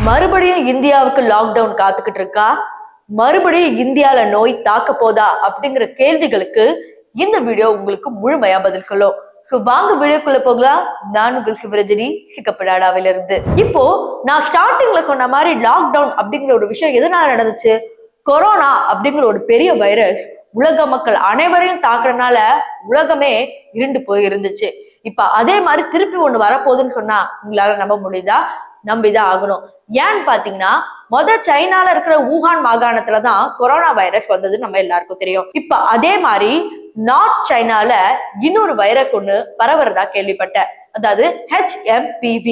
மறுபடியும் இந்தியாவுக்கு லாக்டவுன் காத்துக்கிட்டு இருக்கா? மறுபடியும் இந்தியால நோய் தாக்க போதா அப்படிங்கிற கேள்விகளுக்கு இந்த வீடியோ உங்களுக்கு முழுமையா பதில் சொல்லும். வாங்க வீடியோக்குள்ள போகலாம். நான் உங்கள் சிவரஜினி, சிக்கப்படாடாவில இருந்து. இப்போ நான் ஸ்டார்டிங்ல சொன்ன மாதிரி லாக்டவுன் அப்படிங்கிற ஒரு விஷயம் எதனால நடந்துச்சு? கொரோனா அப்படிங்கிற ஒரு பெரிய வைரஸ் உலக மக்கள் அனைவரையும் தாக்குறதுனால உலகமே இருண்டு போய் இருந்துச்சு. இப்ப அதே மாதிரி திருப்பி ஒண்ணு வரப்போகுதுன்னு சொன்னா உங்களால நம்ப முடியுதா? நம்பிதான் ஆகணும். ஏன்னு பாத்தீங்கன்னா சைனால இருக்கிற ஊகான் மாகாணத்துலதான் கொரோனா வைரஸ் வந்தது நம்ம எல்லாருக்கும் தெரியும். இப்ப அதே மாதிரி நார்த் சைனால இன்னொரு வைரஸ் ஒண்ணு பரவுறதா கேள்விப்பட்டேன். அதாவது HMPV,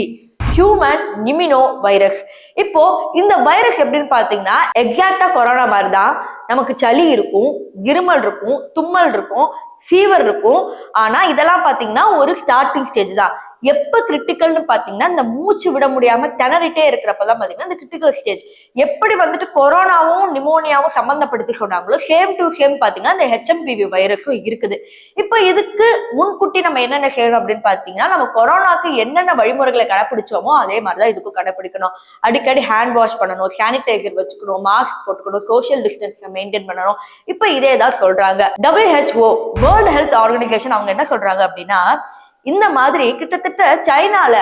ஹியூமன் நிமினோ வைரஸ். இப்போ இந்த வைரஸ் எப்படின்னு பாத்தீங்கன்னா எக்ஸாக்டா கொரோனா மாதிரிதான். நமக்கு சளி இருக்கும், இருமல் இருக்கும், தும்மல் இருக்கும், ஃபீவர் இருக்கும். ஆனா இதெல்லாம் பாத்தீங்கன்னா ஒரு ஸ்டார்டிங் ஸ்டேஜ் தான். எப்ப கிரிட்டிக்கல்னு பாத்தீங்கன்னா இந்த மூச்சு விட முடியாம திணறிட்டே இருக்கிறப்பதான் பாத்தீங்கன்னா இந்த கிரிட்டிக்கல் ஸ்டேஜ். எப்படி கொரோனாவும் நிமோனியாவும் சம்பந்தப்படுத்தி சொன்னாங்களோ சேம் டு சேம் பாத்தீங்கன்னா இந்த HMPV வைரஸும் இருக்குது. இப்ப இதுக்கு முன்கூட்டி நம்ம என்னென்ன செய்யணும் அப்படின்னு பாத்தீங்கன்னா நம்ம கொரோனாக்கு என்னென்ன வழிமுறைகளை கடைபிடிச்சோமோ அதே மாதிரிதான் இதுக்கும் கடைபிடிக்கணும். அடிக்கடி ஹேண்ட் வாஷ் பண்ணணும், சானிடைசர் வச்சுக்கணும், மாஸ்க் போட்டுக்கணும், சோசியல் டிஸ்டன்ஸ் மெயின்டைன் பண்ணணும். இப்ப இதே தான் சொல்றாங்க. WHO, வேர்ல்ட் ஹெல்த் ஆர்கனைசேஷன், அவங்க என்ன சொல்றாங்க அப்படின்னா இந்த மாதிரி கிட்டத்தட்ட சைனால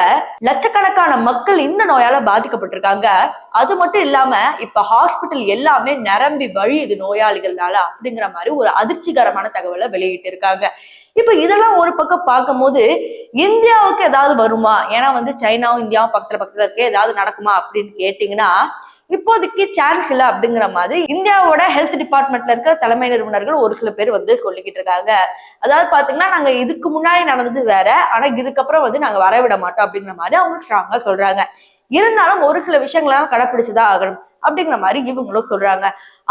லட்சக்கணக்கான மக்கள் இந்த நோயால பாதிக்கப்பட்டிருக்காங்க. அது மட்டும் இல்லாம இப்ப ஹாஸ்பிட்டல் எல்லாமே நிரம்பி வழியுது நோயாளிகள்னால அப்படிங்கிற மாதிரி ஒரு அதிர்ச்சிகரமான தகவலை வெளியிட்டு இருக்காங்க. இப்ப இதெல்லாம் ஒரு பக்கம் பார்க்கும்போது இந்தியாவுக்கு ஏதாவது வருமா? ஏன்னா சைனாவும் இந்தியாவும் பக்கத்துல இருக்கு, ஏதாவது நடக்குமா அப்படின்னு கேட்டீங்கன்னா இப்போதைக்கு சான்ஸ் இல்லை அப்படிங்கிற மாதிரி இந்தியாவோட ஹெல்த் டிபார்ட்மெண்ட்ல இருக்கிற தலைமை நிறுவனர்கள் ஒரு சில பேர் சொல்லிக்கிட்டு இருக்காங்க. அதாவது பாத்தீங்கன்னா நாங்க இதுக்கு முன்னாடி நடந்தது வேற, ஆனா இதுக்கப்புறம் நாங்க வரவிட மாட்டோம் அப்படிங்கிற மாதிரி அவங்க ஸ்ட்ராங்கா சொல்றாங்க. இருந்தாலும் ஒரு சில விஷயங்கள்லாம் கடைப்பிடிச்சுதான் ஆகணும் அப்படிங்கிற மாதிரி இவங்களும் சொல்றாங்க.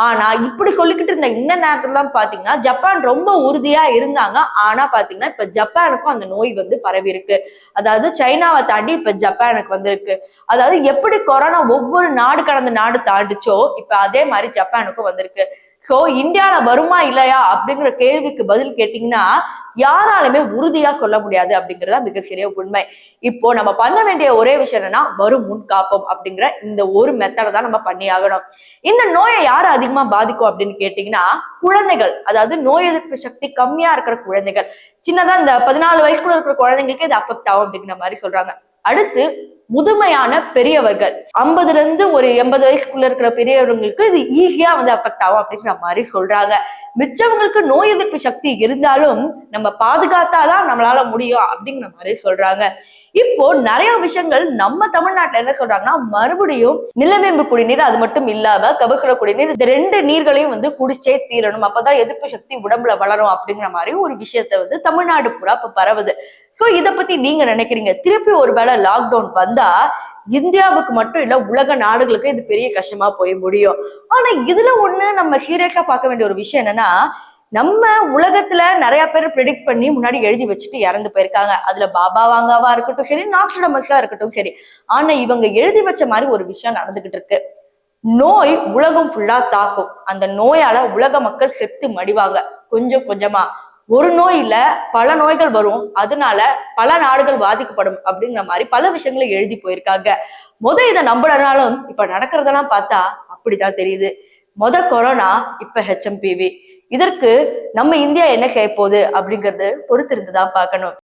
ஆனா இப்படி சொல்லிக்கிட்டு இருந்த இந்த நேரத்துல பாத்தீங்கன்னா ஜப்பான் ரொம்ப உறுதியா இருந்தாங்க. ஆனா பாத்தீங்கன்னா இப்ப ஜப்பானுக்கும் அந்த நோய் பரவி இருக்கு. அதாவது சைனாவை தாண்டி இப்ப ஜப்பானுக்கு வந்திருக்கு. அதாவது எப்படி கொரோனா ஒவ்வொரு நாடு கடந்த நாடு தாண்டிச்சோ இப்ப அதே மாதிரி ஜப்பானுக்கும் வந்திருக்கு. சோ இந்தியால வருமா இல்லையா அப்படிங்கிற கேள்விக்கு பதில் கேட்டீங்கன்னா யாராலுமே உறுதியா சொல்ல முடியாது அப்படிங்கறதா மிகச்சிறிய உண்மை. இப்போ நம்ம பண்ண வேண்டிய ஒரே விஷயம் என்னன்னா வரும் முன் காப்போம் அப்படிங்கிற இந்த ஒரு மெத்தடை தான் நம்ம பண்ணி ஆகணும். இந்த நோயை யாரு அதிகமா பாதிக்கும் அப்படின்னு கேட்டீங்கன்னா குழந்தைகள். அதாவது நோய் எதிர்ப்பு சக்தி கம்மியா இருக்கிற குழந்தைகள், சின்னதா இந்த 14 வயசுக்குள்ள இருக்கிற குழந்தைங்களுக்கு இது அஃபெக்ட் ஆகும் அப்படிங்கிற மாதிரி சொல்றாங்க. அடுத்து முதுமையான பெரியவர்கள், 50ல இருந்து ஒரு 80 வயசுக்குள்ள இருக்கிற பெரியவர்களுக்கு இது ஈஸியா அஃபெக்ட் ஆகும் அப்படிங்கிற மாதிரி சொல்றாங்க. மிச்சவங்களுக்கு நோய் எதிர்ப்பு சக்தி இருந்தாலும் நம்ம பாதுகாத்தாதான் நம்மளால முடியும் அப்படிங்கிற மாதிரி சொல்றாங்க. இப்போ நிறைய விஷயங்கள் நம்ம தமிழ்நாட்டுல என்ன சொல்றாங்கன்னா மறுபடியும் நிலவேம்பு குடிநீர், அது மட்டும் இல்லாம கபசுர குடிநீர், இந்த 2 நீர்களையும் குடிச்சே தீரணும், அப்பதான் எதிர்ப்பு சக்தி உடம்புல வளரும் அப்படிங்கிற மாதிரி ஒரு விஷயத்த தமிழ்நாடு பூரா இப்ப பரவுது. சோ இத பத்தி நீங்க நினைக்கிறீங்க? திருப்பி ஒருவேளை லாக்டவுன் வந்தா இந்தியாவுக்கு மட்டும் இல்ல உலக நாடுகளுக்கு இது பெரிய கஷ்டமா போய் முடியும். ஆனா இதுல ஒண்ணு நம்ம சீரியஸா பார்க்க வேண்டிய ஒரு விஷயம் என்னன்னா நம்ம உலகத்துல நிறைய பேர் ப்ரெடிக்ட் பண்ணி முன்னாடி எழுதி வச்சுட்டு இறந்து போயிருக்காங்க. அதுல பாபா வாங்காவா இருக்கட்டும் சரி, நாக்ஸ்டாடமஸா இருக்கட்டும் சரி. ஆனா இவங்க எழுதி வச்ச மாதிரி ஒரு விஷயம் நடந்துகிட்டு இருக்கு. நோய் உலகம் ஃபுல்லா தாக்கும். அந்த நோயால உலக மக்கள் செத்து மடிவாங்க கொஞ்சம் கொஞ்சமா. ஒரு நோய் இல்ல பல நோய்கள் வரும், அதனால பல நாடுகள் பாதிக்கப்படும் அப்படிங்கிற மாதிரி பல விஷயங்களை எழுதி போயிருக்காங்க. இதை நம்பலனாலும் இப்ப நடக்கிறதெல்லாம் பார்த்தா அப்படிதான் தெரியுது. கொரோனா, இப்ப HMPV. இதற்கு நம்ம இந்தியா என்ன செய்ய போகுது அப்படிங்கறது பொறுத்திருந்துதான் பார்க்கணும்.